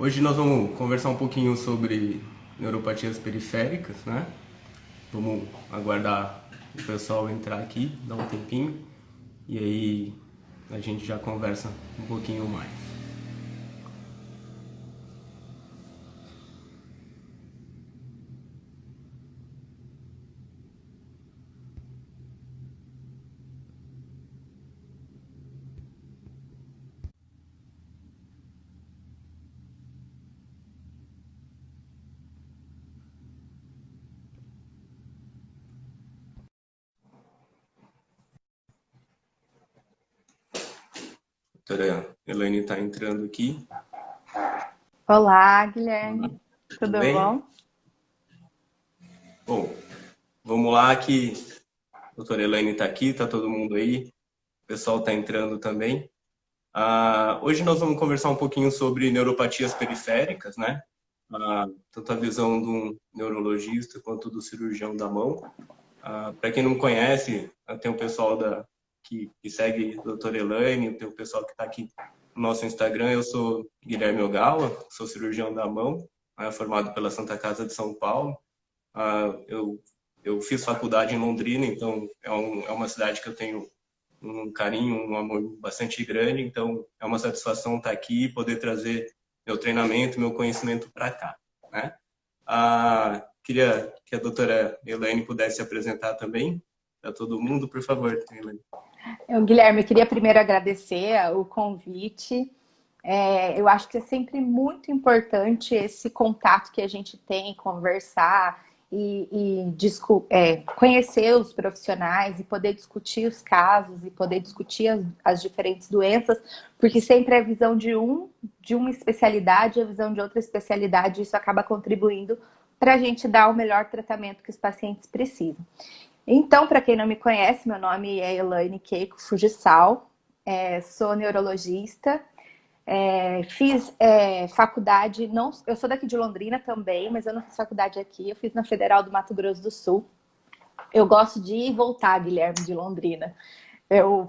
Hoje nós vamos conversar um pouquinho sobre neuropatias periféricas, né? Vamos aguardar o pessoal entrar aqui, dar um tempinho, e aí a gente já conversa um pouquinho mais. A doutora Elaine está entrando aqui. Olá, Guilherme. Tudo Tudo bem? bom? Bom, vamos lá que a doutora Elaine está aqui, está todo mundo aí, o pessoal está entrando também. Hoje nós vamos conversar um pouquinho sobre neuropatias periféricas, né? Tanto a visão de um neurologista quanto do cirurgião da mão. Para quem não conhece, tem o pessoal que segue a doutora Elaine, tem o pessoal que está aqui no nosso Instagram. Eu sou Guilherme Ogawa, sou cirurgião da mão, formado pela Santa Casa de São Paulo. Eu fiz faculdade em Londrina, então é uma cidade que eu tenho um carinho, um amor bastante grande, então é uma satisfação estar aqui e poder trazer meu treinamento, meu conhecimento para cá, né? Queria que a doutora Elaine pudesse se apresentar também para todo mundo, por favor, Elaine. Guilherme, eu queria primeiro agradecer o convite. Eu acho que é sempre muito importante esse contato que a gente tem, conversar e conhecer os profissionais e poder discutir os casos e poder discutir as diferentes doenças, porque sempre é a visão de uma especialidade, a visão de outra especialidade, e isso acaba contribuindo para a gente dar o melhor tratamento que os pacientes precisam. Então, para quem não me conhece, meu nome é Elaine Keiko Fujisawa, sou neurologista, fiz faculdade, não, eu sou daqui de Londrina também, mas eu não fiz faculdade aqui, eu fiz na Federal do Mato Grosso do Sul. Eu gosto de ir e voltar, Guilherme, de Londrina. Eu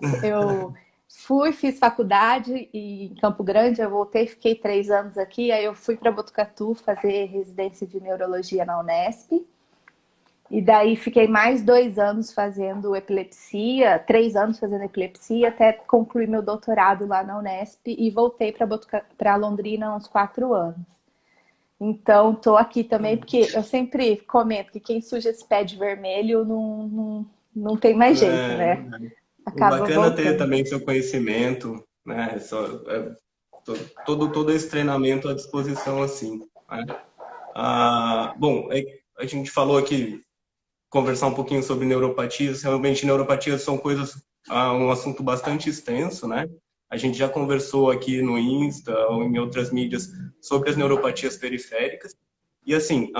fiz faculdade em Campo Grande, eu voltei, fiquei 3 anos aqui, aí eu fui para Botucatu fazer residência de neurologia na Unesp. E daí fiquei mais 2 anos fazendo epilepsia, 3 anos fazendo epilepsia, até concluir meu doutorado lá na Unesp e voltei para Londrina há uns 4 anos. Então, estou aqui também, porque eu sempre comento que quem suja esse pé de vermelho não tem mais jeito, né? O Acaba bacana é ter voltando. também seu conhecimento, né? Todo esse treinamento à disposição assim, né? Bom, a gente falou aqui conversar um pouquinho sobre neuropatias. Realmente, neuropatias são um assunto bastante extenso, né? A gente já conversou aqui no Insta ou em outras mídias sobre as neuropatias periféricas. E assim,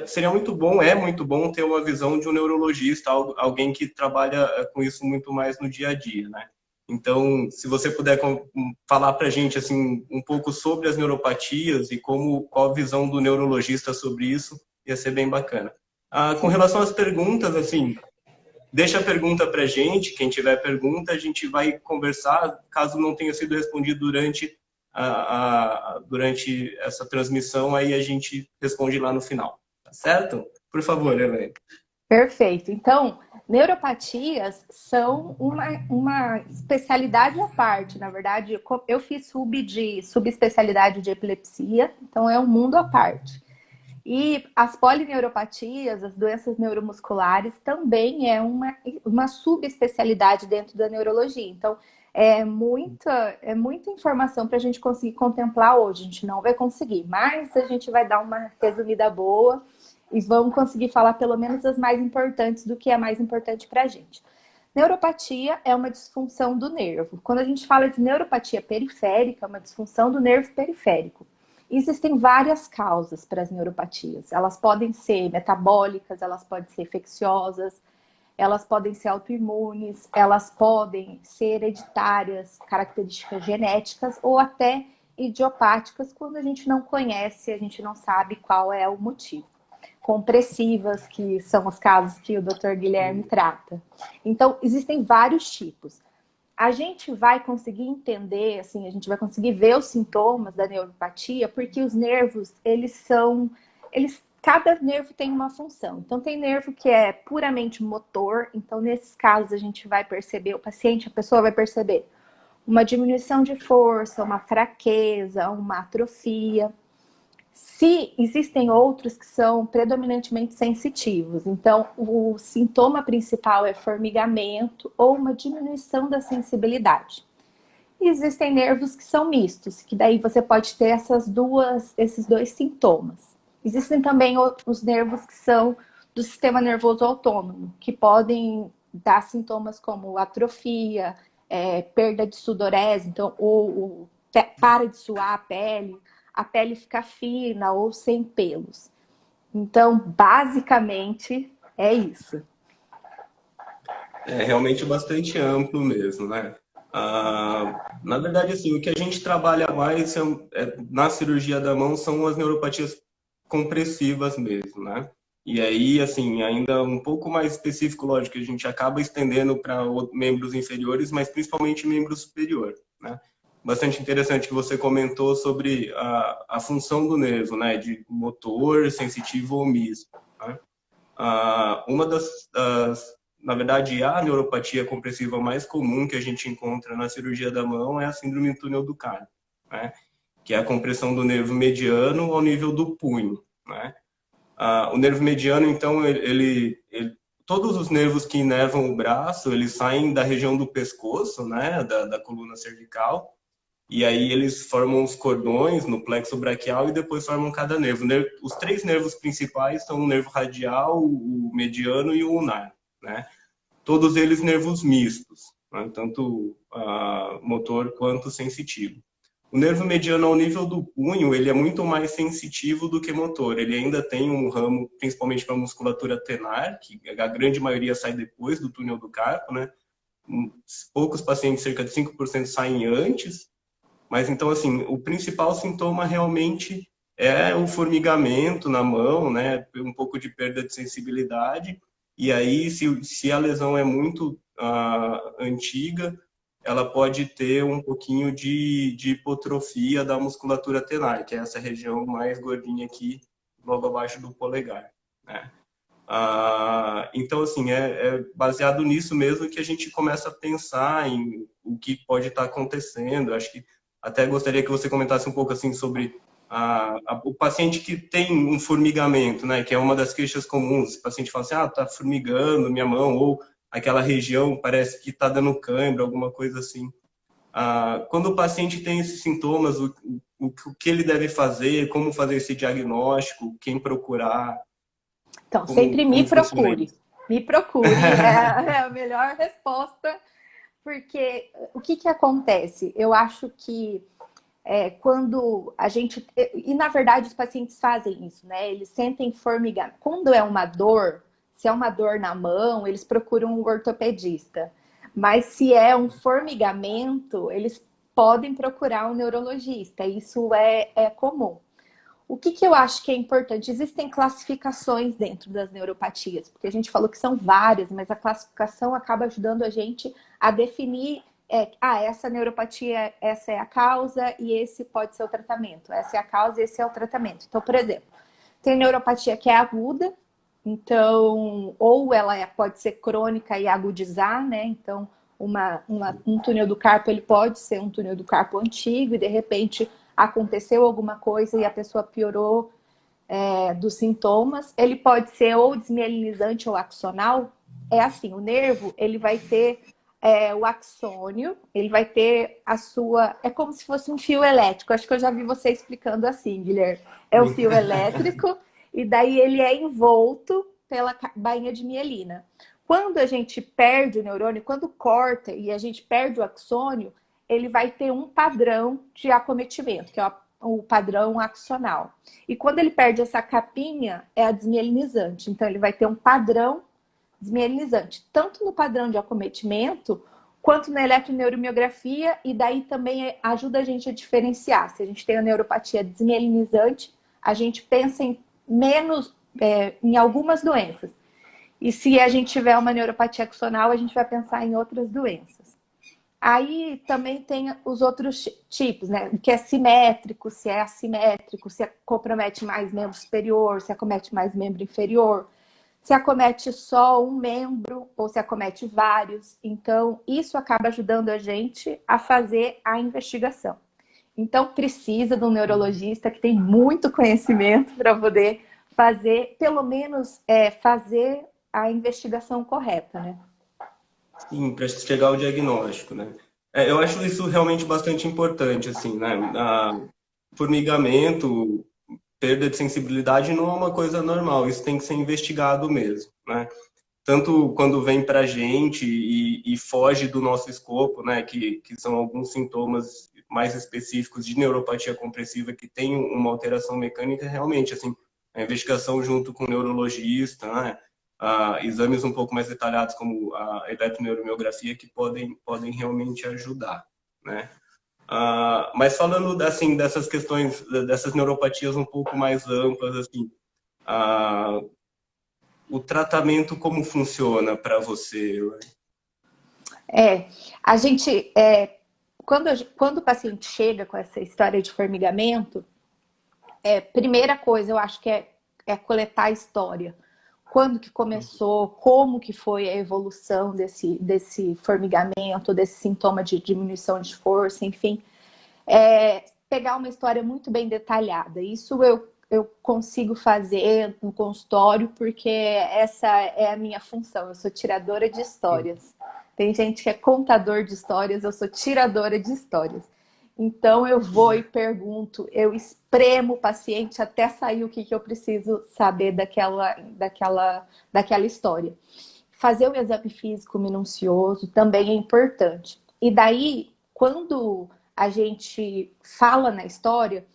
seria muito bom, é muito bom ter uma visão de um neurologista, alguém que trabalha com isso muito mais no dia a dia, né? Então, se você puder falar para a gente assim um pouco sobre as neuropatias e qual a visão do neurologista sobre isso, ia ser bem bacana. Com Sim. relação às perguntas, assim, deixa a pergunta para a gente. Quem tiver pergunta, a gente vai conversar. Caso não tenha sido respondido durante essa transmissão, aí a gente responde lá no final. Tá certo? Por favor, Helene. Perfeito. Então, neuropatias são uma especialidade à parte. Na verdade, eu fiz subespecialidade de epilepsia, então é um mundo à parte. E as polineuropatias, as doenças neuromusculares, também é uma subespecialidade dentro da neurologia. Então, é muita informação para a gente conseguir contemplar hoje. A gente não vai conseguir, mas a gente vai dar uma resumida boa e vamos conseguir falar pelo menos as mais importantes do que é mais importante para a gente. Neuropatia é uma disfunção do nervo. Quando a gente fala de neuropatia periférica, é uma disfunção do nervo periférico. Existem várias causas para as neuropatias. Elas podem ser metabólicas, elas podem ser infecciosas, elas podem ser autoimunes, elas podem ser hereditárias, características genéticas ou até idiopáticas quando a gente não conhece, a gente não sabe qual é o motivo. Compressivas, que são os casos que o Dr. Guilherme trata. Então, existem vários tipos. a gente vai conseguir entender, assim, a gente vai conseguir ver os sintomas da neuropatia, porque os nervos, cada nervo tem uma função. Então, tem nervo que é puramente motor, então, nesses casos, a gente vai perceber, o paciente, a pessoa vai perceber uma diminuição de força, uma fraqueza, uma atrofia. Se existem outros que são predominantemente sensitivos, então o sintoma principal é formigamento ou uma diminuição da sensibilidade. E existem nervos que são mistos, que daí você pode ter esses dois sintomas. Existem também os nervos que são do sistema nervoso autônomo, que podem dar sintomas como atrofia, perda de sudorese, então ou para de suar a pele fica fina ou sem pelos. Então, basicamente, é isso. É realmente bastante amplo mesmo, né? Na verdade, assim, o que a gente trabalha mais na cirurgia da mão são as neuropatias compressivas mesmo, né? E aí, assim, ainda um pouco mais específico, lógico, que a gente acaba estendendo para membros inferiores, mas principalmente membro superior, né? Bastante interessante que você comentou sobre a função do nervo, né? De motor, sensitivo ou misto, né? Uma na verdade, a neuropatia compressiva mais comum que a gente encontra na cirurgia da mão é a síndrome do túnel do carpo, né? Que é a compressão do nervo mediano ao nível do punho, né? O nervo mediano, então, todos os nervos que inervam o braço, eles saem da região do pescoço, né? Da coluna cervical, e aí eles formam os cordões no plexo braquial e depois formam cada nervo. Os três nervos principais são o nervo radial, o mediano e o ulnar, né? Todos eles nervos mistos, né? Tanto motor quanto sensitivo. O nervo mediano ao nível do punho, ele é muito mais sensitivo do que motor. Ele ainda tem um ramo, principalmente para a musculatura tenar, que a grande maioria sai depois do túnel do carpo, né? Poucos pacientes, cerca de 5%, saem antes. Mas então, assim, o principal sintoma realmente é o formigamento na mão, né? Um pouco de perda de sensibilidade. E aí, se a lesão é muito antiga, ela pode ter um pouquinho de hipotrofia da musculatura tenar, que é essa região mais gordinha aqui, logo abaixo do polegar, né? Então, assim, é baseado nisso mesmo que a gente começa a pensar em o que pode estar acontecendo. Acho que até gostaria que você comentasse um pouco assim sobre o paciente que tem um formigamento, né? Que é uma das queixas comuns. O paciente fala assim, tá formigando minha mão, ou aquela região parece que está dando cãibra, alguma coisa assim. Quando o paciente tem esses sintomas, o que ele deve fazer, como fazer esse diagnóstico, quem procurar, Então, sempre como funciona isso? me procure, é a melhor resposta, porque o que acontece? Eu acho que quando a gente... E, na verdade, os pacientes fazem isso, né? Eles sentem formigamento. Quando é uma dor, se é uma dor na mão, eles procuram um ortopedista. Mas se é um formigamento, eles podem procurar um neurologista. Isso é comum. O que eu acho que é importante? Existem classificações dentro das neuropatias, porque a gente falou que são várias, mas a classificação acaba ajudando a gente a definir essa neuropatia, essa é a causa e esse pode ser o tratamento. Essa é a causa e esse é o tratamento. Então, por exemplo, tem neuropatia que é aguda, então, ou ela pode ser crônica e agudizar, né? Então, um túnel do carpo, ele pode ser um túnel do carpo antigo e, de repente, aconteceu alguma coisa e a pessoa piorou dos sintomas. Ele pode ser ou desmielinizante ou axonal. É assim, o nervo, ele vai ter o axônio, ele vai ter a sua... É como se fosse um fio elétrico. Acho que eu já vi você explicando assim, Guilherme. É o fio elétrico e daí ele é envolto pela bainha de mielina. Quando a gente perde o neurônio, quando corta e a gente perde o axônio, ele vai ter um padrão de acometimento, que é o padrão axonal. E quando ele perde essa capinha, é a desmielinizante. Então, ele vai ter um padrão desmielinizante, tanto no padrão de acometimento, quanto na eletroneuromiografia, e daí também ajuda a gente a diferenciar. Se a gente tem a neuropatia desmielinizante, a gente pensa em algumas doenças. E se a gente tiver uma neuropatia axonal, a gente vai pensar em outras doenças. Aí também tem os outros tipos, né? O que é simétrico, se é assimétrico, se compromete mais membro superior, se acomete mais membro inferior, se acomete só um membro ou se acomete vários. Então, isso acaba ajudando a gente a fazer a investigação. Então, precisa de um neurologista que tem muito conhecimento para poder fazer, pelo menos, fazer a investigação correta, né? Sim, para chegar ao diagnóstico, né? Eu acho isso realmente bastante importante, assim, né? Formigamento, perda de sensibilidade não é uma coisa normal, isso tem que ser investigado mesmo, né? Tanto quando vem para a gente e foge do nosso escopo, né? Que são alguns sintomas mais específicos de neuropatia compressiva que tem uma alteração mecânica, realmente, assim, a investigação junto com o neurologista, né? Exames um pouco mais detalhados, como a eletroneuromiografia, que podem realmente ajudar, né? Mas falando assim dessas questões, dessas neuropatias um pouco mais amplas, assim, o tratamento como funciona para você? A gente, quando o paciente chega com essa história de formigamento, primeira coisa eu acho que é coletar a história. Quando que começou, como que foi a evolução desse formigamento, desse sintoma de diminuição de força, enfim. Pegar uma história muito bem detalhada. Isso eu consigo fazer no consultório, porque essa é a minha função. Eu sou tiradora de histórias. Tem gente que é contador de histórias, eu sou tiradora de histórias. Então eu vou e pergunto, eu espremo o paciente até sair o que eu preciso saber daquela história. Fazer o exame físico minucioso também é importante. E daí, quando a gente fala na história,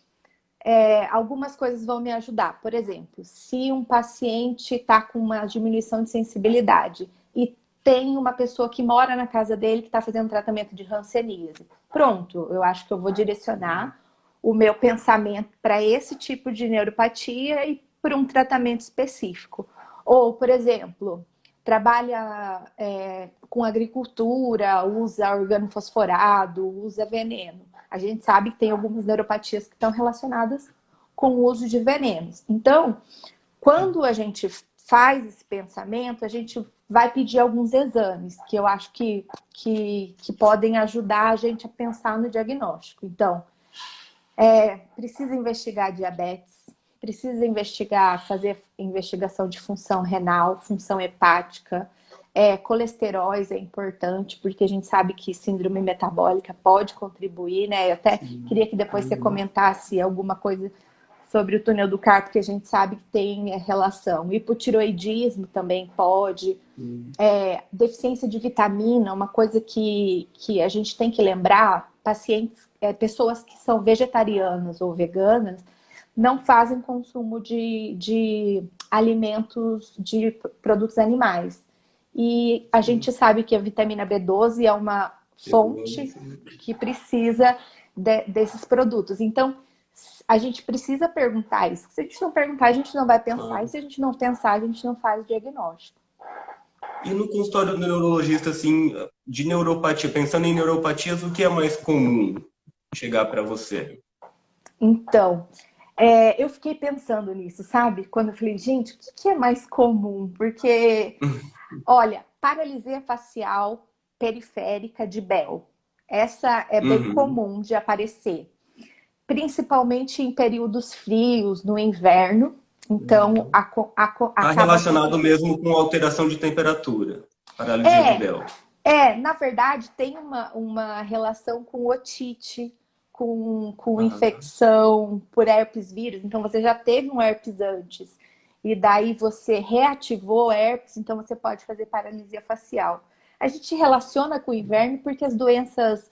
algumas coisas vão me ajudar. Por exemplo, se um paciente está com uma diminuição de sensibilidade e tem uma pessoa que mora na casa dele que está fazendo tratamento de hanseníase. Pronto, eu acho que eu vou direcionar o meu pensamento para esse tipo de neuropatia e para um tratamento específico. Ou, por exemplo, trabalha com agricultura, usa organofosforado, usa veneno. A gente sabe que tem algumas neuropatias que estão relacionadas com o uso de venenos. Então, quando a gente faz esse pensamento, a gente vai pedir alguns exames que eu acho que podem ajudar a gente a pensar no diagnóstico. Então, precisa investigar diabetes, precisa fazer investigação de função renal, função hepática, colesteróis é importante, porque a gente sabe que síndrome metabólica pode contribuir, né? Eu até queria que depois você comentasse alguma coisa sobre o túnel do carpo, que a gente sabe que tem relação. Hipotiroidismo também pode. Deficiência de vitamina, uma coisa que a gente tem que lembrar, pessoas que são vegetarianas ou veganas, não fazem consumo de alimentos, de produtos animais. E a gente sabe que a vitamina B12 é uma fonte que precisa desses produtos. Então, a gente precisa perguntar isso. Se a gente não perguntar, a gente não vai pensar. E se a gente não pensar, a gente não faz o diagnóstico. E no consultório do neurologista, assim, de neuropatia, pensando em neuropatias, o que é mais comum chegar para você? Então, eu fiquei pensando nisso, sabe? Quando eu falei, gente, o que é mais comum? Porque, olha, paralisia facial periférica de Bell. Essa é bem comum de aparecer. Principalmente em períodos frios, no inverno. Então, Está relacionado mesmo com alteração de temperatura, paralisia de Bell. Na verdade, tem uma relação com otite, com infecção por herpes vírus. Então, você já teve um herpes antes. E daí você reativou o herpes, então você pode fazer paralisia facial. A gente relaciona com o inverno porque as doenças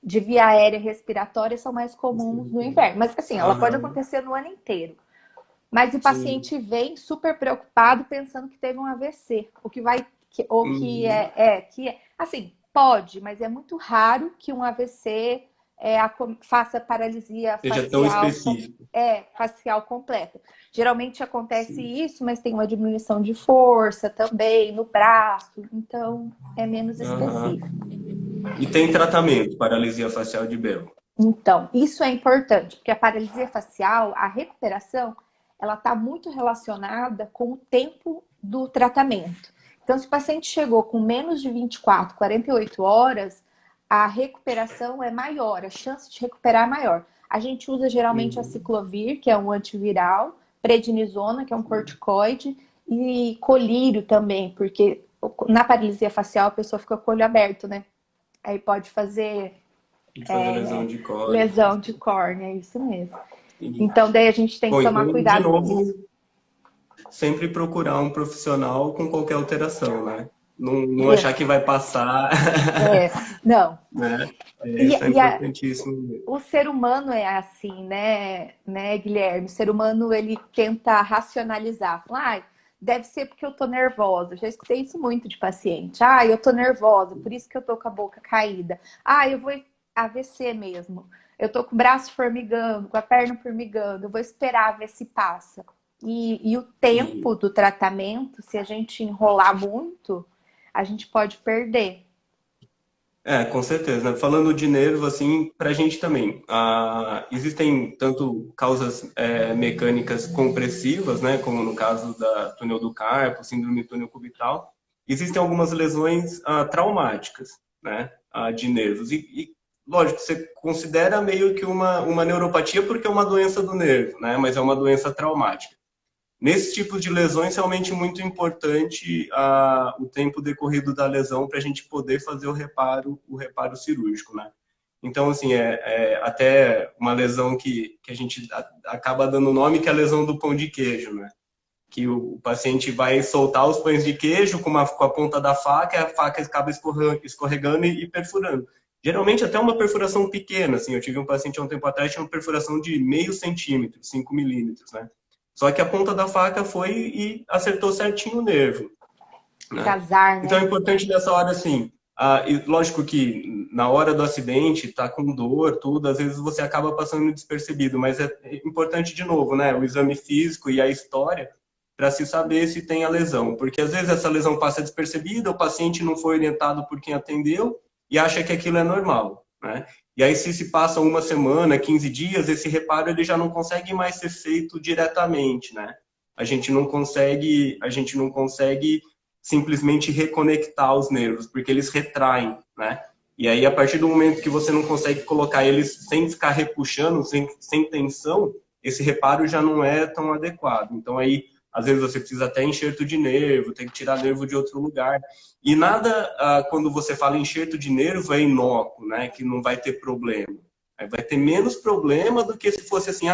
de via aérea respiratória são mais comuns no inverno. Mas assim, ela pode acontecer no ano inteiro. Mas o paciente vem super preocupado pensando que teve um AVC. Assim, pode, mas é muito raro que um AVC faça paralisia seja tão específico. Facial completa. Geralmente acontece isso, mas tem uma diminuição de força também no braço, então é menos específico. E tem tratamento, paralisia facial de Bell. Então, isso é importante, porque a paralisia facial, a recuperação, ela está muito relacionada com o tempo do tratamento. Então, se o paciente chegou com menos de 24, 48 horas, a recuperação é maior, a chance de recuperar é maior. A gente usa geralmente a ciclovir, que é um antiviral, prednisona, que é um corticoide, e colírio também, porque na paralisia facial a pessoa fica com o olho aberto, né? Aí pode fazer Fazer lesão de córnea. lesão de córnea, é isso mesmo. E, Então, daí a gente tem bom, que tomar então, de cuidado com novo, isso. sempre procurar um profissional com qualquer alteração, né? Não achar que vai passar, Não. né? E, Isso é e a, importantíssimo. o ser humano é assim, né, Guilherme? O ser humano, ele tenta racionalizar. Fala, ah, deve ser porque eu tô nervosa. Eu já escutei isso muito de paciente. Ah, eu tô nervosa, por isso que eu tô com a boca caída. Ah, eu vou AVC mesmo. Eu tô com o braço formigando, com a perna formigando. Eu vou esperar ver se passa. E o tempo E, do tratamento, se a gente enrolar muito, a gente pode perder. com certeza, né? Falando de nervo, assim, para a gente também. Existem tanto causas mecânicas compressivas, né? Como no caso da túnel do carpo, síndrome túnel cubital. Existem algumas lesões traumáticas, né? De nervos. Lógico, você considera meio que uma neuropatia porque é uma doença do nervo, né? Mas é uma doença traumática. Nesse tipo de lesões, realmente muito importante o tempo decorrido da lesão para a gente poder fazer o reparo cirúrgico, né? Então, assim, até uma lesão que a gente acaba dando nome, que é a lesão do pão de queijo, né? Que o paciente vai soltar os pães de queijo com a ponta da faca, e a faca acaba escorregando e perfurando. Geralmente até uma perfuração pequena, assim, eu tive um paciente há um tempo atrás, tinha uma perfuração de 0,5 centímetro, 5 milímetros, né? Só que a ponta da faca foi e acertou certinho o nervo, Que né? azar, Então é né? importante nessa hora, assim, e lógico que na hora do acidente, tá com dor, tudo, às vezes você acaba passando despercebido, mas é importante de novo, né? O exame físico e a história para se saber se tem a lesão, porque às vezes essa lesão passa despercebida, o paciente não foi orientado por quem atendeu e acha que aquilo é normal, né? E aí se passa uma semana, 15 dias, esse reparo ele já não consegue mais ser feito diretamente, né? A gente não consegue simplesmente reconectar os nervos, porque eles retraem, né? E aí, a partir do momento que você não consegue colocar eles sem ficar repuxando, sem tensão, esse reparo já não é tão adequado. Então, aí, às vezes você precisa até enxerto de nervo, tem que tirar nervo de outro lugar. E nada, quando você fala enxerto de nervo, é inócuo, né? Que não vai ter problema. Vai ter menos problema do que se fosse assim,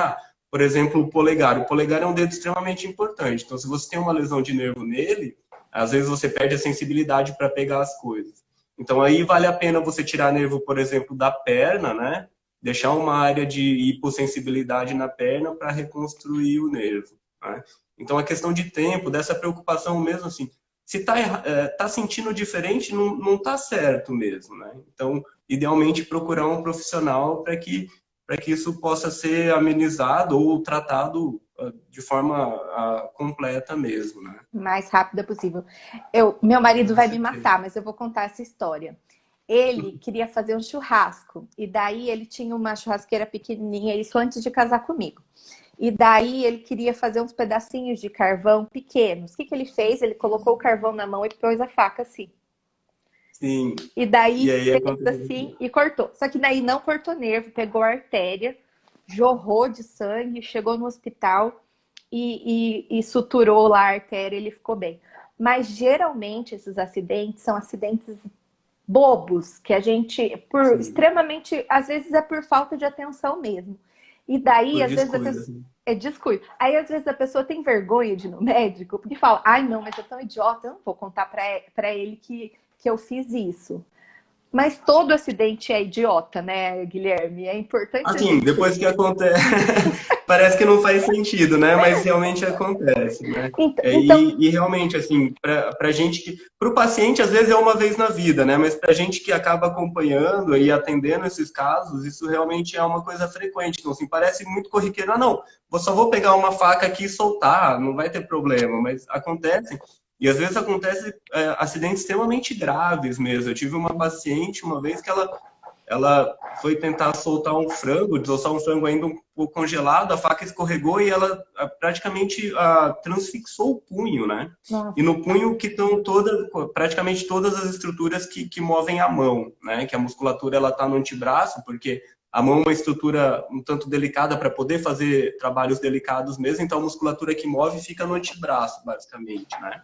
por exemplo, o polegar. O polegar é um dedo extremamente importante. Então, se você tem uma lesão de nervo nele, às vezes você perde a sensibilidade para pegar as coisas. Então, aí vale a pena você tirar nervo, por exemplo, da perna, né? Deixar uma área de hipossensibilidade na perna para reconstruir o nervo, né? Então, a questão de tempo, dessa preocupação mesmo, assim, se tá sentindo diferente, não tá certo mesmo, né? Então, idealmente, procurar um profissional para que isso possa ser amenizado ou tratado de forma completa mesmo, né? Mais rápida possível. Meu marido Com vai me certeza. matar, mas eu vou contar essa história. Ele queria fazer um churrasco e daí ele tinha uma churrasqueira pequenininha, isso antes de casar comigo. E daí ele queria fazer uns pedacinhos de carvão pequenos. O que ele fez? Ele colocou o carvão na mão e pôs a faca assim. Sim. E daí E aí fez acontece. assim e cortou. Só que daí não cortou nervo, pegou a artéria, jorrou de sangue, chegou no hospital e suturou lá a artéria, ele ficou bem. Mas geralmente esses acidentes são acidentes bobos, que a gente, Sim. extremamente, às vezes é por falta de atenção mesmo. E daí, Por às vezes, a descuido, pessoa. assim. É descuido. Aí, às vezes, a pessoa tem vergonha de ir no médico, porque fala, ai, não, mas eu tô tão idiota, eu não vou contar pra ele que eu fiz isso. Mas todo acidente é idiota, né, Guilherme? É importante a Assim, gente. depois que acontece, parece que não faz sentido, né? Mas realmente acontece, né? Então, E realmente, assim, para gente que, para o paciente às vezes é uma vez na vida, né? Mas para gente que acaba acompanhando e atendendo esses casos, isso realmente é uma coisa frequente. Então, assim, parece muito corriqueiro. Não, eu só vou pegar uma faca aqui e soltar, não vai ter problema. Mas acontece. E às vezes acontece acidentes extremamente graves mesmo. Eu tive uma paciente uma vez que ela foi tentar soltar um frango, desossar um frango ainda um pouco congelado, a faca escorregou e ela praticamente transfixou o punho, né? E Nossa. no punho que estão praticamente todas as estruturas que movem a mão, né? Que a musculatura ela está no antebraço, porque a mão é uma estrutura um tanto delicada para poder fazer trabalhos delicados mesmo, então a musculatura que move fica no antebraço, basicamente, né?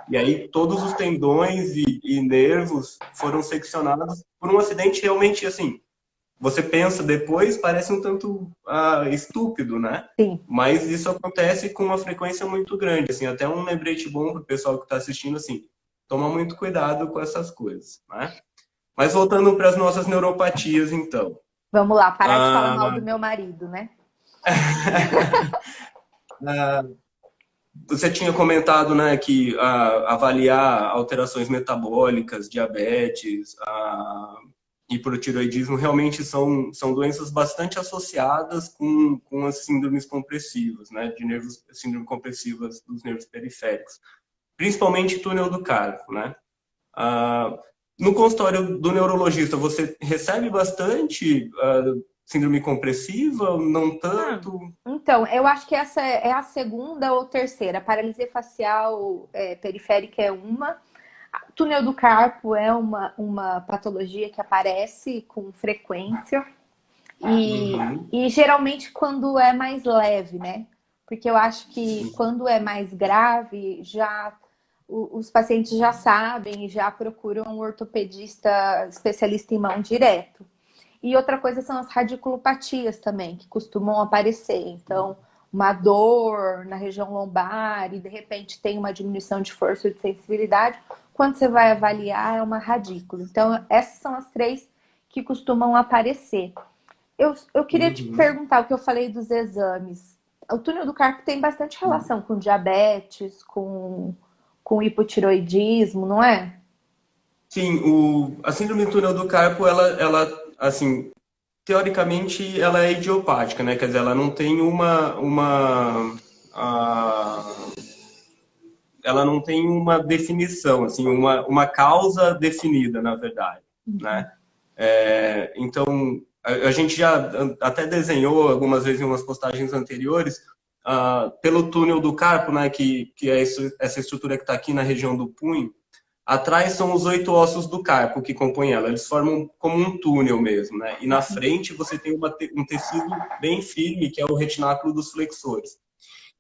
E aí todos os tendões e nervos foram seccionados por um acidente realmente assim. Você pensa depois, parece um tanto estúpido, né? Sim. Mas isso acontece com uma frequência muito grande. Assim, até um lembrete bom para o pessoal que está assistindo, assim, toma muito cuidado com essas coisas, né? Mas voltando para as nossas neuropatias, então. Vamos lá, parar de falar Ah, mal do meu marido, né? Você tinha comentado, né, que avaliar alterações metabólicas, diabetes, hipotireoidismo realmente são doenças bastante associadas com as síndromes compressivas, né, de nervos, síndrome compressivas dos nervos periféricos, principalmente túnel do carpo, né. No consultório do neurologista, você recebe bastante síndrome compressiva, não tanto? Então, eu acho que essa é a segunda ou terceira. A paralisia facial periférica é uma. Túnel do carpo é uma patologia que aparece com frequência Uhum. e geralmente quando é mais leve, né? Porque eu acho que quando é mais grave, já os pacientes já sabem e já procuram um ortopedista especialista em mão direto. E outra coisa são as radiculopatias também, que costumam aparecer. Então, uma dor na região lombar e de repente tem uma diminuição de força ou de sensibilidade. Quando você vai avaliar, é uma radícula. Então, essas são as três que costumam aparecer. Eu queria te Uhum. perguntar o que eu falei dos exames. O túnel do carpo tem bastante relação com diabetes, com hipotiroidismo, não é? Sim, a síndrome do túnel do carpo, assim, teoricamente, ela é idiopática, né? Quer dizer, ela não tem ela não tem uma definição, assim, uma causa definida, na verdade, né? Então, a gente já até desenhou algumas vezes em umas postagens anteriores, pelo túnel do carpo, né? Que é essa estrutura que está aqui na região do punho. Atrás são os 8 ossos do carpo que compõem ela. Eles formam como um túnel mesmo, né? E na frente você tem um tecido bem firme, que é o retináculo dos flexores.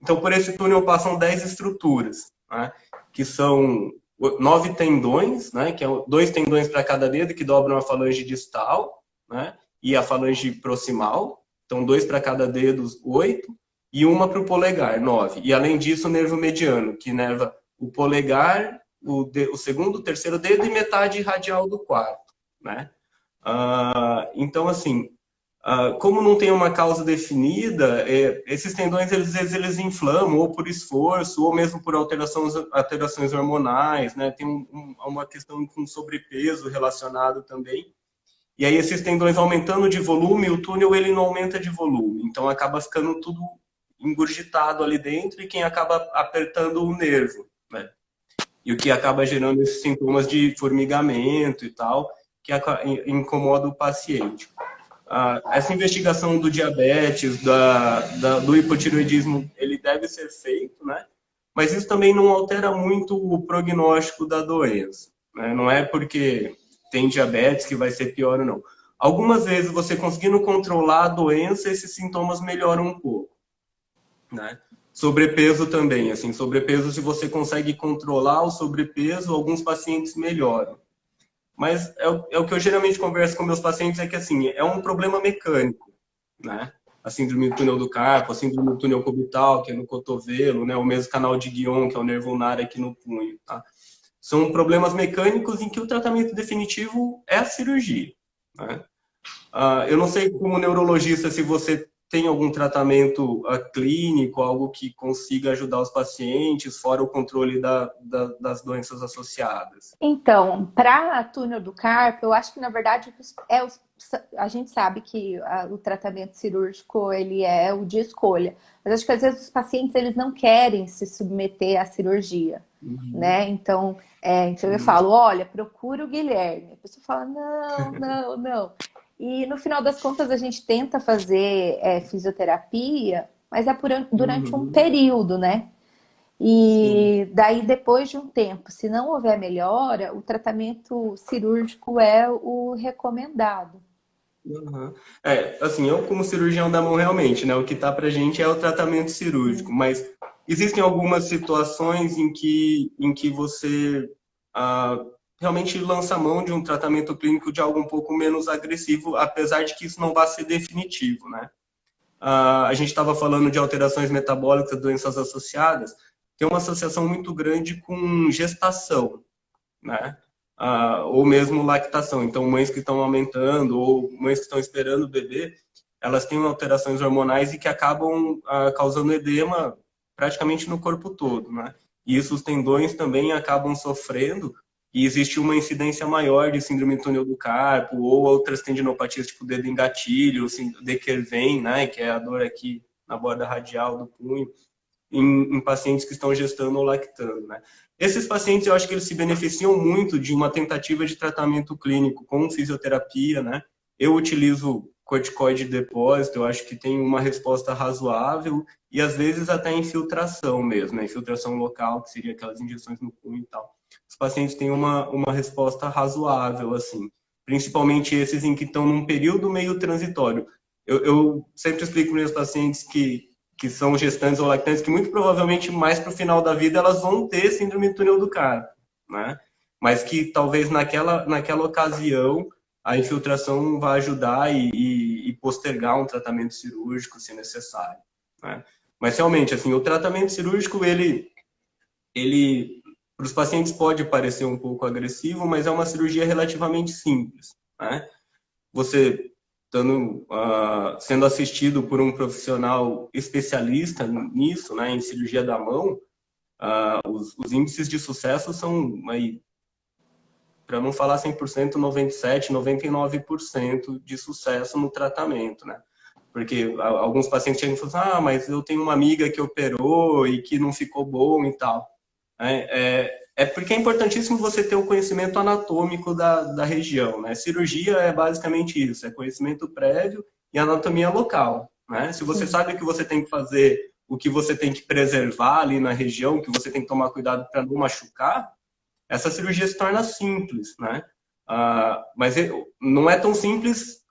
Então, por esse túnel passam 10 estruturas, né? Que são 9 tendões, né? Que é 2 tendões para cada dedo, que dobram a falange distal, né? E a falange proximal. Então, 2 para cada dedo, 8. E uma para o polegar, 9. E além disso, o nervo mediano, que nerva o polegar, o segundo, o terceiro dedo e metade radial do quarto, né? Então, assim, como não tem uma causa definida, esses tendões, eles inflamam, ou por esforço, ou mesmo por alterações hormonais, né? Tem uma questão com sobrepeso relacionado também. E aí, esses tendões aumentando de volume, o túnel, ele não aumenta de volume. Então, acaba ficando tudo engurgitado ali dentro e quem acaba apertando o nervo, né? E o que acaba gerando esses sintomas de formigamento e tal, que incomoda o paciente. Essa investigação do diabetes, do hipotireoidismo, ele deve ser feito, né? Mas isso também não altera muito o prognóstico da doença, né? Não é porque tem diabetes que vai ser pior ou não. Algumas vezes você conseguindo controlar a doença, esses sintomas melhoram um pouco, né? Sobrepeso também, assim, sobrepeso, se você consegue controlar o sobrepeso, alguns pacientes melhoram. Mas é o que eu geralmente converso com meus pacientes, é que, assim, é um problema mecânico, né? A síndrome do túnel do carpo, a síndrome do túnel cubital, que é no cotovelo, né? O mesmo canal de Guion, que é o nervo ulnar aqui no punho, tá? São problemas mecânicos em que o tratamento definitivo é a cirurgia, né? Eu não sei como neurologista se você tem algum tratamento clínico, algo que consiga ajudar os pacientes, fora o controle das doenças associadas. Então, para túnel do carpo, eu acho que na verdade a gente sabe que o tratamento cirúrgico ele é o de escolha, mas acho que às vezes os pacientes eles não querem se submeter à cirurgia, Uhum. né? Então, então eu Sim. falo, olha, procura o Guilherme. A pessoa fala, não, não, não. E no final das contas a gente tenta fazer fisioterapia, mas é durante um Uhum. período, né? Sim. E daí, depois de um tempo, se não houver melhora, o tratamento cirúrgico é o recomendado. Uhum. Assim, eu como cirurgião da mão realmente, né? O que tá pra gente é o tratamento cirúrgico, mas existem algumas situações em que você ah, realmente lança a mão de um tratamento clínico de algo um pouco menos agressivo, apesar de que isso não vá ser definitivo, né? A gente estava falando de alterações metabólicas, doenças associadas, tem uma associação muito grande com gestação, né? Ou mesmo lactação. Então, mães que estão aumentando ou mães que estão esperando o bebê, elas têm alterações hormonais e que acabam causando edema praticamente no corpo todo, né? E isso os tendões também acabam sofrendo e existe uma incidência maior de síndrome do túnel do carpo ou outras tendinopatias, tipo dedo em gatilho, de Kerven, né? Que é a dor aqui na borda radial do punho em pacientes que estão gestando ou lactando, né? Esses pacientes, eu acho que eles se beneficiam muito de uma tentativa de tratamento clínico com fisioterapia, né? Eu utilizo corticoide de depósito, eu acho que tem uma resposta razoável e às vezes até infiltração mesmo, né? Infiltração local, que seria aquelas injeções no punho e tal. Os pacientes têm uma resposta razoável, assim. Principalmente esses em que estão num período meio transitório. Eu sempre explico para meus pacientes que são gestantes ou lactantes, que muito provavelmente mais para o final da vida elas vão ter síndrome do túnel do carpo, né? Mas que talvez naquela ocasião a infiltração vai ajudar e postergar um tratamento cirúrgico se necessário, né? Mas realmente, assim, o tratamento cirúrgico, ele para os pacientes pode parecer um pouco agressivo, mas é uma cirurgia relativamente simples, né? Você sendo assistido por um profissional especialista nisso, né, em cirurgia da mão, os índices de sucesso são, para não falar 100%, 97%, 99% de sucesso no tratamento, né? Porque alguns pacientes chegam e falam, mas eu tenho uma amiga que operou e que não ficou bom e tal. É porque é importantíssimo você ter o conhecimento anatômico da região, né? Cirurgia é basicamente isso, é conhecimento prévio e anatomia local, né? Se você Sim. sabe o que você tem que fazer, o que você tem que preservar ali na região, que você tem que tomar cuidado para não machucar, essa cirurgia se torna simples, né? Mas não é tão simples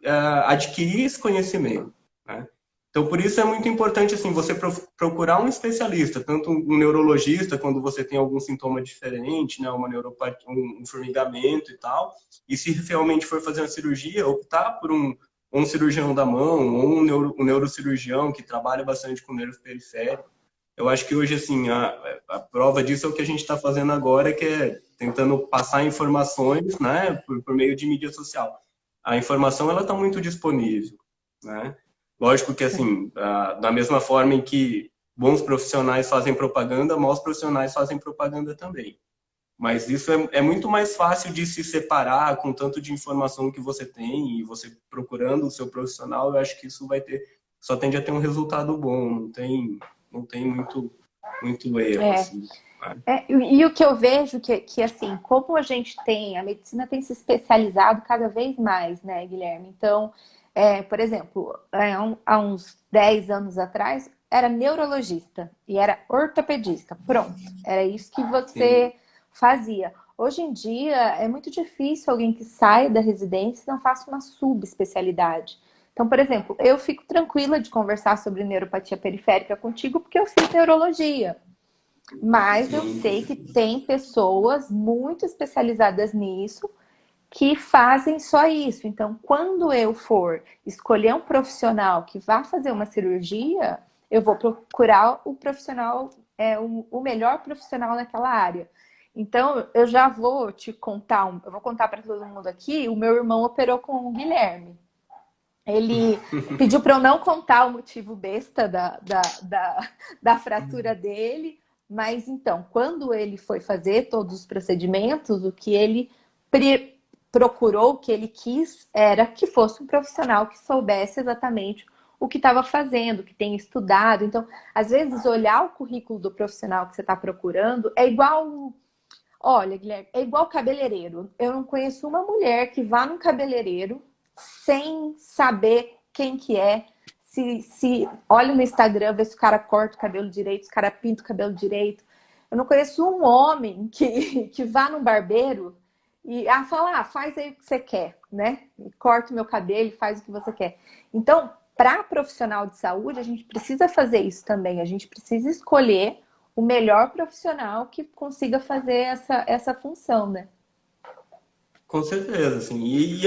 adquirir esse conhecimento, né? Então, por isso é muito importante assim você procurar um especialista, tanto um neurologista quando você tem algum sintoma diferente, né, uma neuropatia, um formigamento e tal. E se realmente for fazer uma cirurgia, optar por um cirurgião da mão ou um neurocirurgião que trabalha bastante com nervo periférico. Eu acho que hoje, assim, a prova disso é o que a gente está fazendo agora, que é tentando passar informações, né, por meio de mídia social. A informação, ela está muito disponível, né? Lógico que, assim, da mesma forma em que bons profissionais fazem propaganda, maus profissionais fazem propaganda também. Mas isso é muito mais fácil de se separar com tanto de informação que você tem e você procurando o seu profissional, eu acho que isso só tende a ter um resultado bom, não tem muito erro, É. assim. Né? E o que eu vejo que, assim, como a medicina tem se especializado cada vez mais, né, Guilherme? Então, por exemplo, há uns 10 anos atrás, era neurologista e era ortopedista. Pronto, era isso que Sim. você fazia. Hoje em dia, é muito difícil alguém que saia da residência e não faça uma subespecialidade. Então, por exemplo, eu fico tranquila de conversar sobre neuropatia periférica contigo porque eu fiz neurologia. Mas eu Sim. sei que tem pessoas muito especializadas nisso que fazem só isso. Então, quando eu for escolher um profissional que vá fazer uma cirurgia, eu vou procurar o profissional, o melhor profissional naquela área. Então, eu já vou te contar, eu vou contar para todo mundo aqui, o meu irmão operou com o Guilherme. Ele pediu para eu não contar o motivo besta da fratura dele, mas então, quando ele foi fazer todos os procedimentos, o que ele procurou, o que ele quis, era que fosse um profissional que soubesse exatamente o que estava fazendo, que tenha estudado. Então, às vezes, olhar o currículo do profissional que você está procurando é igual. Olha, Guilherme, é igual cabeleireiro. Eu não conheço uma mulher que vá num cabeleireiro sem saber quem que é. Se olha no Instagram, vê se o cara corta o cabelo direito, se o cara pinta o cabelo direito. Eu não conheço um homem que vá num barbeiro e fala, faz aí o que você quer, né? Corta o meu cabelo e faz o que você quer. Então, para profissional de saúde, a gente precisa fazer isso também. A gente precisa escolher o melhor profissional que consiga fazer essa função, né? Com certeza, assim.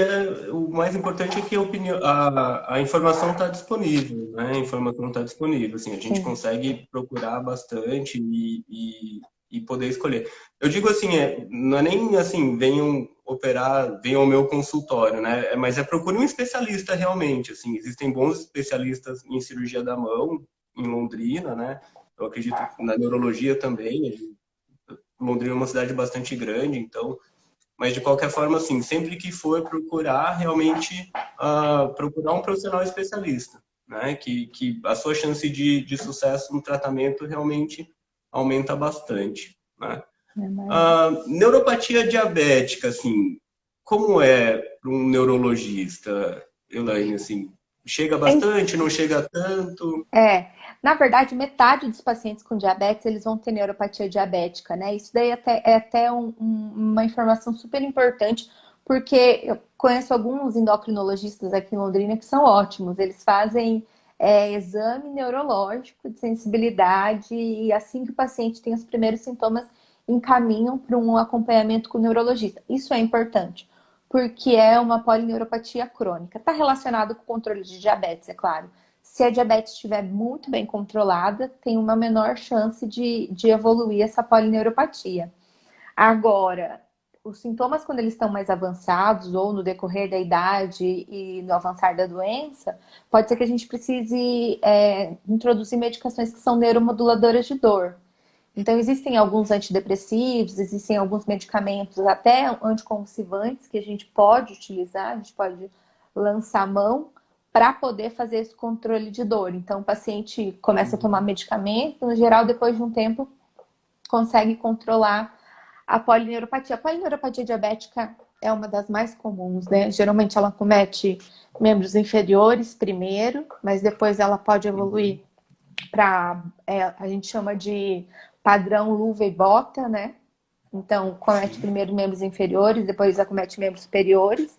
O mais importante é que a informação está disponível, né? A informação está disponível, assim, a gente Sim. consegue procurar bastante e poder escolher. Eu digo assim, não é nem assim, venham operar, venham ao meu consultório, né? Mas procure um especialista realmente, assim. Existem bons especialistas em cirurgia da mão, em Londrina, né? Eu acredito na neurologia também. Londrina é uma cidade bastante grande, então mas, de qualquer forma, assim, sempre que for procurar, realmente procurar um profissional especialista, né? Que a sua chance de sucesso no tratamento realmente aumenta bastante, né? Neuropatia diabética, assim, como é para um neurologista, Elaine, assim? Chega bastante, não chega tanto? Na verdade, metade dos pacientes com diabetes, eles vão ter neuropatia diabética, né? Isso daí é até uma informação super importante, porque eu conheço alguns endocrinologistas aqui em Londrina que são ótimos. Eles fazem exame neurológico de sensibilidade e assim que o paciente tem os primeiros sintomas, encaminham para um acompanhamento com o neurologista. Isso é importante, porque é uma polineuropatia crônica. Está relacionado com o controle de diabetes, é claro. Se a diabetes estiver muito bem controlada, tem uma menor chance de evoluir essa polineuropatia. Agora, os sintomas, quando eles estão mais avançados, ou no decorrer da idade e no avançar da doença, pode ser que a gente precise introduzir medicações que são neuromoduladoras de dor. Então, existem alguns antidepressivos, existem alguns medicamentos, até anticonvulsivantes, que a gente pode utilizar, a gente pode lançar mão para poder fazer esse controle de dor. Então, o paciente começa a tomar medicamento, no geral, depois de um tempo, consegue controlar a polineuropatia. A polineuropatia diabética é uma das mais comuns, né? Geralmente ela comete membros inferiores primeiro, mas depois ela pode evoluir para, a gente chama de padrão luva e bota, né? Então, comete primeiro membros inferiores, depois acomete membros superiores.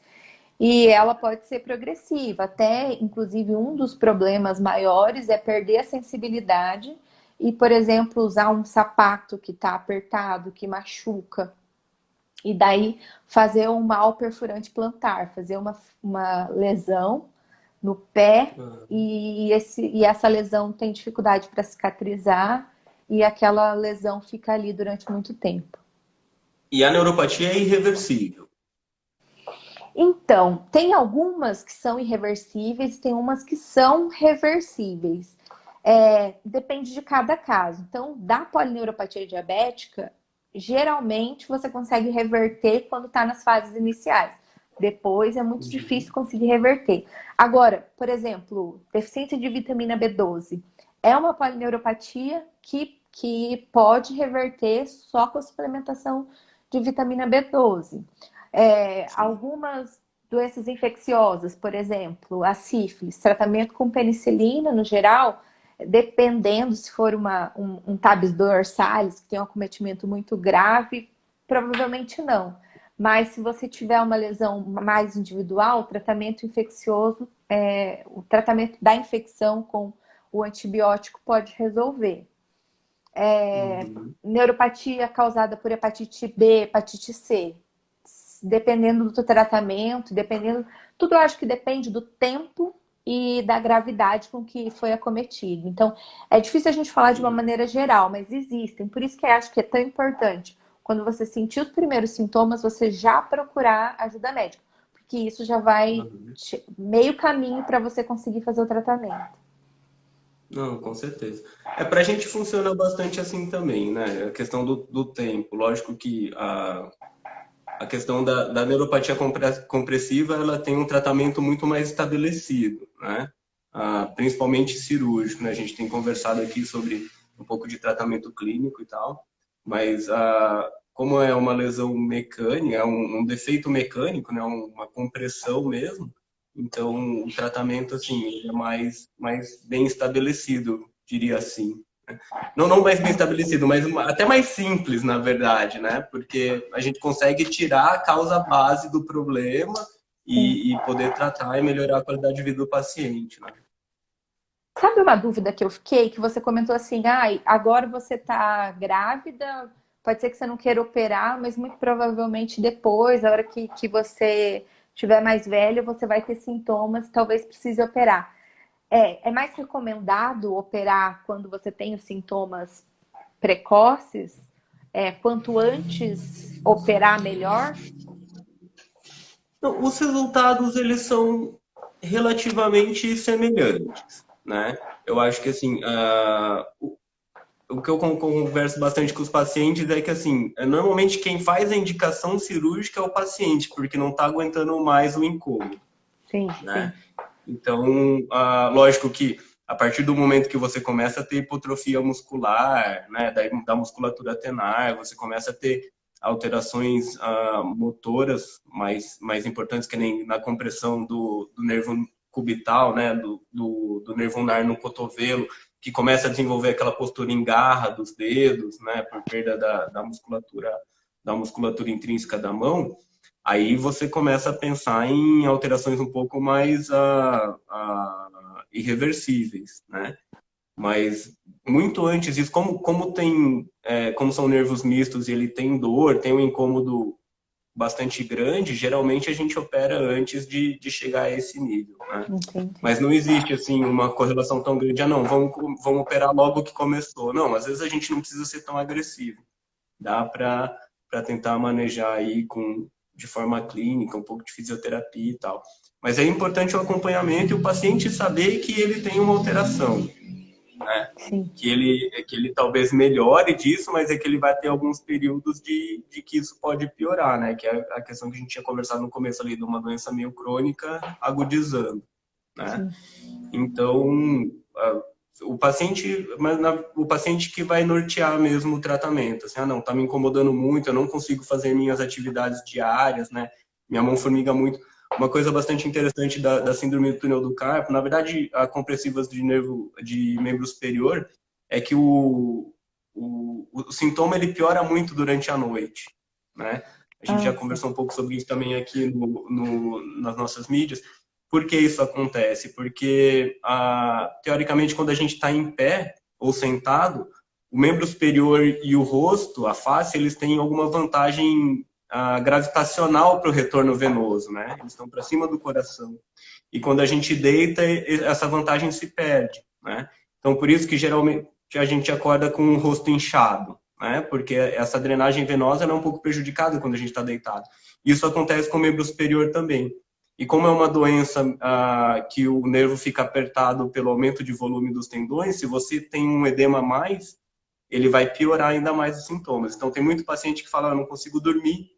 E ela pode ser progressiva. Até, inclusive, um dos problemas maiores é perder a sensibilidade e, por exemplo, usar um sapato que está apertado, que machuca. E daí fazer um mal perfurante plantar, fazer uma lesão no pé e essa lesão tem dificuldade para cicatrizar e aquela lesão fica ali durante muito tempo. E a neuropatia é irreversível. Então, tem algumas que são irreversíveis, tem umas que são reversíveis. Depende de cada caso. Então, da polineuropatia diabética, geralmente você consegue reverter quando está nas fases iniciais. Depois é muito difícil conseguir reverter. Agora, por exemplo, deficiência de vitamina B12 é uma polineuropatia que pode reverter só com a suplementação de vitamina B12. Algumas doenças infecciosas, por exemplo, a sífilis, tratamento com penicilina no geral, dependendo se for um tabes dorsalis, que tem um acometimento muito grave, provavelmente não. Mas se você tiver uma lesão mais individual, o tratamento infeccioso, o tratamento da infecção com o antibiótico pode resolver. Neuropatia causada por hepatite B, hepatite C. Dependendo do tratamento, tudo eu acho que depende do tempo e da gravidade com que foi acometido. Então, é difícil a gente falar de uma maneira geral, mas existem. Por isso que eu acho que é tão importante, quando você sentir os primeiros sintomas, você já procurar ajuda médica. Porque isso já vai meio caminho para você conseguir fazer o tratamento. Não, com certeza. Para a gente funciona bastante assim também, né? A questão do tempo. Lógico que a questão da neuropatia compressiva, ela tem um tratamento muito mais estabelecido, né? Principalmente cirúrgico, né? A gente tem conversado aqui sobre um pouco de tratamento clínico e tal, mas como é uma lesão mecânica, é um defeito mecânico, né? Uma compressão mesmo, então o tratamento, assim, ele é mais bem estabelecido, diria assim. Não mais bem estabelecido, mas até mais simples, na verdade, né? Porque a gente consegue tirar a causa base do problema e poder tratar e melhorar a qualidade de vida do paciente, né? Sabe uma dúvida que eu fiquei? Que você comentou assim, agora você tá grávida, pode ser que você não queira operar, mas muito provavelmente depois, a hora que você estiver mais velho, você vai ter sintomas, talvez precise operar. É mais recomendado operar quando você tem os sintomas precoces? Quanto antes operar, melhor? Então, os resultados, eles são relativamente semelhantes, né? Eu acho que, assim, o que eu converso bastante com os pacientes é que, assim, normalmente quem faz a indicação cirúrgica é o paciente, porque não está aguentando mais o incômodo, Sim, sim. né? Então, lógico que a partir do momento que você começa a ter hipotrofia muscular, né, da musculatura tenar, você começa a ter alterações motoras mais importantes, que nem na compressão do nervo cubital, né, do nervo ulnar no cotovelo, que começa a desenvolver aquela postura em garra dos dedos, né, por perda da musculatura intrínseca da mão. Aí você começa a pensar em alterações um pouco mais irreversíveis, né? Mas muito antes disso, como são nervos mistos e ele tem dor, tem um incômodo bastante grande, geralmente a gente opera antes de chegar a esse nível, né? Entendi. Mas não existe, assim, uma correlação tão grande. Não, vamos operar logo que começou. Não, às vezes a gente não precisa ser tão agressivo. Dá para tentar manejar aí de forma clínica, um pouco de fisioterapia e tal. Mas é importante o acompanhamento e o paciente saber que ele tem uma alteração, né? Sim. Que ele talvez melhore disso, mas é que ele vai ter alguns períodos de que isso pode piorar, né? Que é a questão que a gente tinha conversado no começo ali, de uma doença meio crônica agudizando, né? Sim. Então, o paciente que vai nortear mesmo o tratamento, assim, não, tá me incomodando muito, eu não consigo fazer minhas atividades diárias, né? Minha mão formiga muito. Uma coisa bastante interessante da síndrome do túnel do carpo, na verdade, a compressivas de membro superior, é que o sintoma ele piora muito durante a noite, né? A gente já Sim. conversou um pouco sobre isso também aqui nas nossas mídias. Por que isso acontece? Porque, teoricamente, quando a gente está em pé ou sentado, o membro superior e o rosto, a face, eles têm alguma vantagem gravitacional para o retorno venoso, né? Eles estão para cima do coração. E quando a gente deita, essa vantagem se perde, né? Então, por isso que geralmente a gente acorda com o rosto inchado, né? Porque essa drenagem venosa é um pouco prejudicada quando a gente está deitado. Isso acontece com o membro superior também. E como é uma doença que o nervo fica apertado pelo aumento de volume dos tendões, se você tem um edema a mais, ele vai piorar ainda mais os sintomas. Então, tem muito paciente que fala, eu não consigo dormir,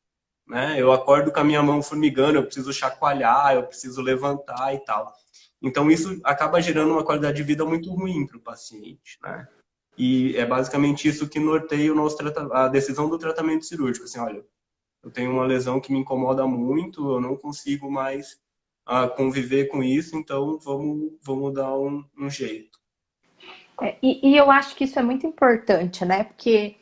né? Eu acordo com a minha mão formigando, eu preciso chacoalhar, eu preciso levantar e tal. Então, isso acaba gerando uma qualidade de vida muito ruim para o paciente, né? E é basicamente isso que norteia a decisão do tratamento cirúrgico. Assim, olha, eu tenho uma lesão que me incomoda muito, eu não consigo mais conviver com isso, então vamos dar um jeito. E eu acho que isso é muito importante, né? Porque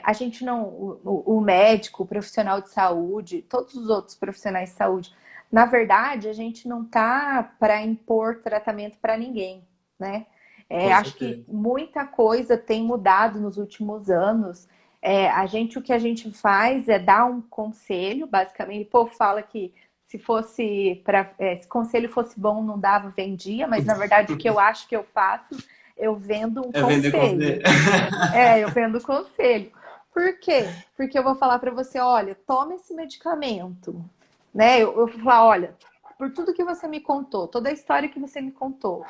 a gente não, o médico, o profissional de saúde, todos os outros profissionais de saúde, na verdade, a gente não tá para impor tratamento para ninguém, né? Com Acho que certeza. muita coisa tem mudado nos últimos anos. O que a gente faz é dar um conselho, basicamente. O povo fala que se conselho fosse bom, não dava, vendia, mas na verdade o que eu acho que eu faço, eu vendo um É vender conselho. conselho. Eu vendo conselho. Por quê? Porque eu vou falar para você, olha, toma esse medicamento, né? Eu vou falar, olha, por tudo que você me contou, toda a história que você me contou,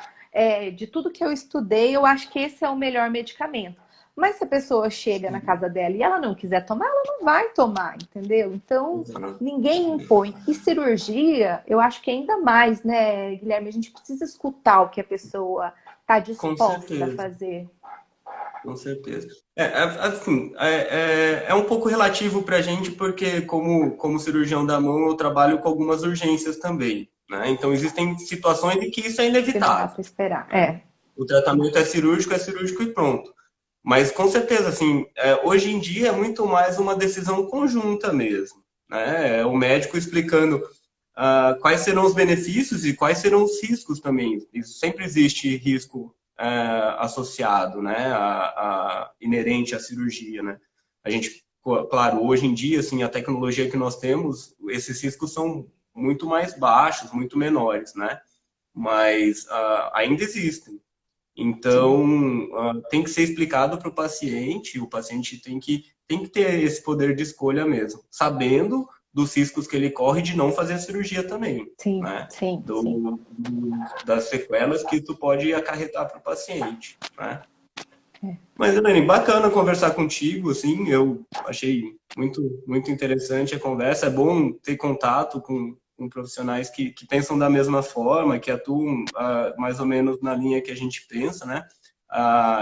de tudo que eu estudei, eu acho que esse é o melhor medicamento. Mas se a pessoa chega na casa dela e ela não quiser tomar, ela não vai tomar, entendeu? Então, ninguém impõe. E cirurgia, eu acho que ainda mais, né, Guilherme? A gente precisa escutar o que a pessoa está Com disposta a certeza. fazer. Com certeza. Assim, é um pouco relativo para a gente, porque como cirurgião da mão, eu trabalho com algumas urgências também, né? Então, existem situações em que isso é Que não dá inevitável, para esperar. né? O tratamento é cirúrgico e pronto. Mas, com certeza, assim, hoje em dia é muito mais uma decisão conjunta mesmo, né? É o médico explicando quais serão os benefícios e quais serão os riscos também. Isso sempre existe risco associado, né, inerente à cirurgia, né? A gente, claro, hoje em dia, assim, a tecnologia que nós temos, esses riscos são muito mais baixos, muito menores, né? Mas ainda existem. Então, Sim. tem que ser explicado para o paciente tem que ter esse poder de escolha mesmo, sabendo dos riscos que ele corre de não fazer a cirurgia também, Sim, né? sim, sim. Das sequelas que isso pode acarretar para o paciente, né? Mas, Elaine, bacana conversar contigo, assim, eu achei muito interessante a conversa. É bom ter contato com profissionais que pensam da mesma forma, que atuam mais ou menos na linha que a gente pensa, né?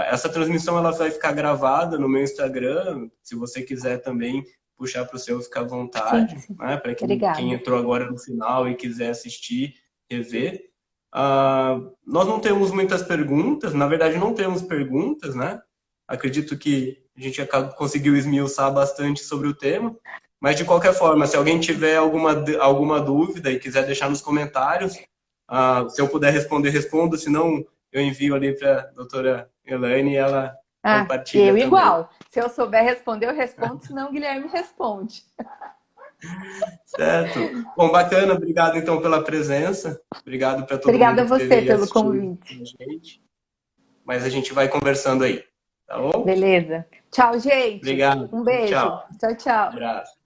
Essa transmissão ela vai ficar gravada no meu Instagram, se você quiser também puxar para o seu, fica à Sim, vontade, sim. né? Para quem Obrigada. entrou agora no final e quiser assistir, rever. Nós não temos muitas perguntas, na verdade não temos perguntas, né? Acredito que a gente conseguiu esmiuçar bastante sobre o tema, mas de qualquer forma, se alguém tiver alguma dúvida e quiser deixar nos comentários, se eu puder responder, respondo, se não, eu envio ali para a doutora Elaine e ela Ah, compartilha eu também. igual. Se eu souber responder, eu respondo, senão o Guilherme responde. Certo. Bom, bacana, obrigado então pela presença, obrigado para todo Obrigada mundo a que esteve você aí pelo assistindo convite. a gente, mas a gente vai conversando aí, tá bom? Beleza. Tchau, gente. Obrigado, Um tchau. beijo. Tchau, tchau. Abraço.